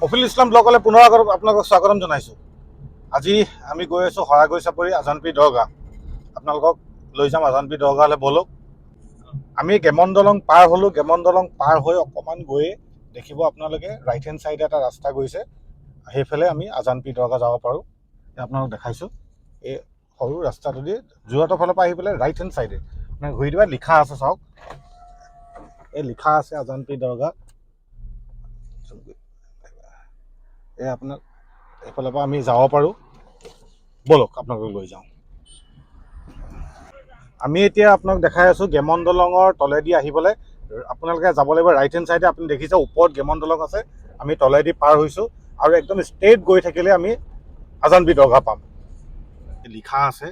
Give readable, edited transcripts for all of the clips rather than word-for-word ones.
মফিল ইছলাম ব্লগলৈ পুনৰ আপোনালোকক স্বাগতম জনাইছোঁ। আজি আমি গৈ আছোঁ হৰাগুৰি চাপৰি আজানপীৰ দৰগাহ। আপোনালোকক লৈ যাম আজানপীৰ দৰগাহলৈ, ব'লক। আমি গেমন দলং পাৰ হ'লোঁ। গেমন দলং পাৰ হৈ অকণমান গৈয়ে দেখিব আপোনালোকে ৰাইট হেণ্ড ছাইডে এটা ৰাস্তা গৈছে, সেইফালে আমি আজানপীৰ দৰগাহ যাব পাৰোঁ। আপোনালোকক দেখাইছোঁ এই সৰু ৰাস্তাটোদি যোৰহাটৰ ফালৰ পৰা আহি পেলাই ৰাইট হেণ্ড ছাইডে মানে ঘূৰি দিবা, লিখা আছে চাওক, এই লিখা আছে আজানপীৰ দৰগাহ। এই আপোনাক এইফালৰ পৰা আমি যাব পাৰোঁ, ব'লক আপোনালোকক লৈ যাওঁ। আমি এতিয়া আপোনাক দেখাই আছোঁ গেমন দলঙৰ তলেদি আহিবলৈ আপোনালোকে যাব লাগিব ৰাইট হেণ্ড ছাইডে। আপুনি দেখিছে ওপৰত গেমন দলং আছে, আমি তলেদি পাৰ হৈছোঁ আৰু একদম ষ্ট্ৰেইট গৈ থাকিলে আমি আজানপীৰ দৰগাহ পাম। লিখা আছে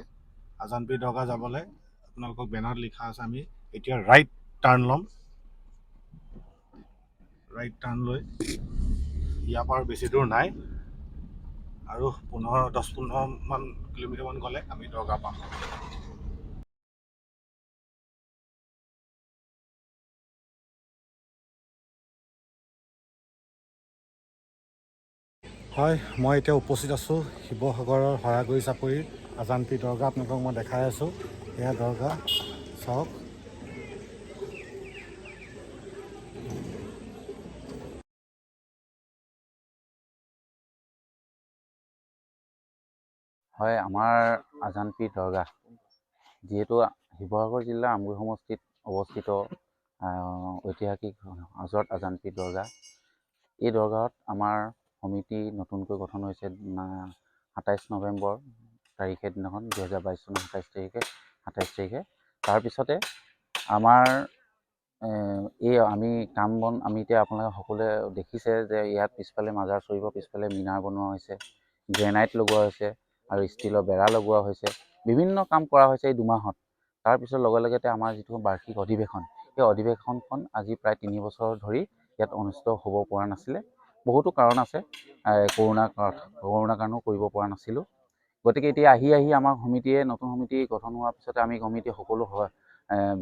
আজানপীৰ দৰগাহ যাবলৈ, আপোনালোকক বেনাৰত লিখা আছে। আমি এতিয়া ৰাইট টাৰ্ণ ল'ম। ৰাইট টাৰ্ণ লৈ ইয়াৰ পৰা বেছি দূৰ নাই আৰু 10-15 কিলোমিটাৰমান গ'লে আমি দৰগাহ পাম। হয়, মই এতিয়া উপস্থিত আছোঁ শিৱসাগৰৰ হৰাগুৰি চাপৰিৰ আজানপীৰ দৰগাহ। আপোনালোকক মই দেখাই আছোঁ, এয়া দৰগাহ চাওক। হয়, আমাৰ আজানপীৰ দৰগাহ যিহেতু শিৱসাগৰ জিলাৰ আমগুৰি সমষ্টিত অৱস্থিত ঐতিহাসিক হজৰত আজানপীৰ দৰগাহ। এই দৰগাহত আমাৰ সমিতি নতুনকৈ গঠন হৈছে 27 নৱেম্বৰ তাৰিখে দিনাখন 2022 চনৰ 27 তাৰিখে। তাৰপিছতে আমাৰ এই আমি কাম বন আমি এতিয়া আপোনালোকে সকলোৱে দেখিছে যে ইয়াত পিছফালে মাজাৰ চৰিব, পিছফালে মিনাৰ বনোৱা হৈছে, গ্ৰেনাইট লগোৱা হৈছে আৰু ষ্টীলৰ বেৰা লগোৱা হৈছে। বিভিন্ন কাম কৰা হৈছে এই 2 মাহত। তাৰপিছত লগে লগতে আমাৰ যিটো বাৰ্ষিক অধিৱেশন, সেই অধিৱেশনখন আজি প্ৰায় 3 বছৰ ধৰি ইয়াত অনুষ্ঠিত হ'ব পৰা নাছিলে। বহুতো কাৰণ আছে, কৰোণাৰ কাৰণেও কৰিব পৰা নাছিলোঁ। গতিকে এতিয়া আহি আমাৰ সমিতিয়ে নতুন সমিতি গঠন হোৱাৰ পিছতে আমি সমিতি সকলো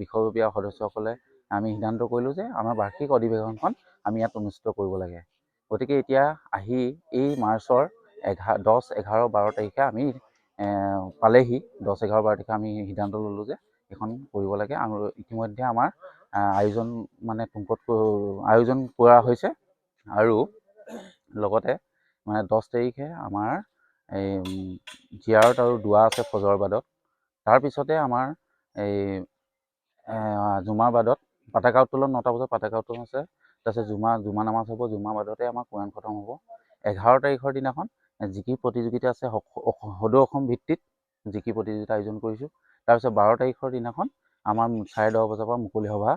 বিষয়ববীয়া সদস্যসকলে আমি সিদ্ধান্ত কৰিলোঁ যে আমাৰ বাৰ্ষিক অধিৱেশনখন আমি ইয়াত অনুষ্ঠিত কৰিব লাগে। গতিকে এতিয়া আহি এই মাৰ্চৰ 10, 11, 12 তাৰিখে আমি পালেহি। 10, 11, 12 তাৰিখে আমি সিদ্ধান্ত ল'লোঁ যে এইখন কৰিব লাগে আৰু ইতিমধ্যে আমাৰ আয়োজন মানে আয়োজন কৰা হৈছে। আৰু লগতে মানে 10 তাৰিখে আমাৰ এই জিয়াৰত আৰু দোৱা আছে ফজৰবাদত। তাৰপিছতে আমাৰ এই জুমাবাদত পতাকা উত্তোলন 9টা বজাত পতাকা উত্তোলন আছে। তাৰপিছত জুমা নামাজ হ'ব। জুমাবাদতে আমাৰ কোৰাণ খতম হ'ব। 11 তাৰিখৰ দিনাখন জিকিৰ প্ৰতিযোগিতা আছে, সদৌ অসম ভিত্তিত জিকিৰ প্ৰতিযোগিতা আয়োজন কৰিছোঁ। তাৰপিছত 12 তাৰিখৰ দিনাখন আমাৰ 10:30 বজাৰ পৰা মুকলি সভা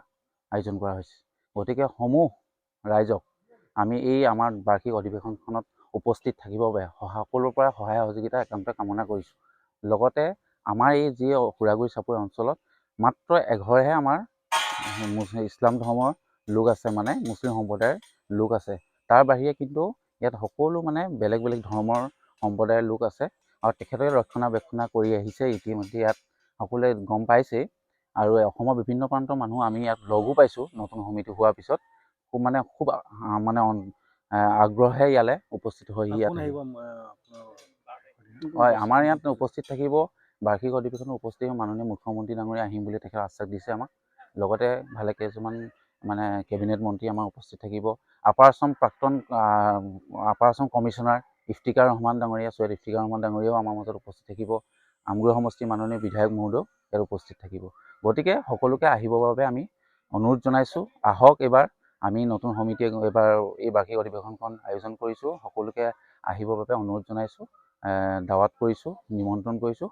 আয়োজন কৰা হৈছে। গতিকে সমূহ ৰাইজক আমি এই আমাৰ বাৰ্ষিক অধিৱেশনখনত উপস্থিত থাকিবৰ বাবে সকলোৰে পৰা সহায় সহযোগিতা একান্ত কামনা কৰিছোঁ। লগতে আমাৰ এই যি হৰাগুৰি চাপৰি অঞ্চলত মাত্ৰ এঘৰহে আমাৰ ইছলাম ধৰ্মৰ লোক আছে, মানে মুছলিম সম্প্ৰদায়ৰ লোক আছে। তাৰ বাহিৰে কিন্তু ইয়াত সকলো মানে বেলেগ বেলেগ ধৰ্মৰ সম্প্ৰদায়ৰ লোক আছে আৰু তেখেতে ৰক্ষণাবেক্ষণ কৰি আহিছে। ইতিমধ্যে ইয়াত সকলোৱে গম পাইছেই আৰু অসমৰ বিভিন্ন প্ৰান্তৰ মানুহ আমি ইয়াত লগো পাইছোঁ। নতুন সমিতি হোৱাৰ পিছত খুব আগ্ৰহে ইয়ালৈ উপস্থিত হৈ ইয়াত হয়, আমাৰ ইয়াত উপস্থিত থাকিব। বাৰ্ষিক অধিৱেশনত উপস্থিত মাননীয় মুখ্যমন্ত্ৰী ডাঙৰীয়া আহিম বুলি তেখেতে আশ্বাস দিছে আমাক। লগতে ভালে কেইজনমান মানে কেবিনেট মন্ত্ৰী আমাৰ উপস্থিত থাকিব। আপাৰ আছাম কমিশ্যনাৰ ইফতিকাৰ ৰহমান ডাঙৰীয়া, চৈয়দ ইফতিকাৰ ৰহমান ডাঙৰীয়াও আমাৰ মাজত উপস্থিত থাকিব। আমগুৰি সমষ্টিৰ মাননীয় বিধায়ক মহোদয় ইয়াত উপস্থিত থাকিব। গতিকে সকলোকে আহিবৰ বাবে আমি অনুৰোধ জনাইছোঁ। আহক, এইবাৰ আমি নতুন সমিতিয়ে এইবাৰ এই বাৰ্ষিক অধিৱেশনখন আয়োজন কৰিছোঁ। সকলোকে আহিবৰ বাবে অনুৰোধ জনাইছোঁ, দাৱাত কৰিছোঁ, নিমন্ত্ৰণ কৰিছোঁ।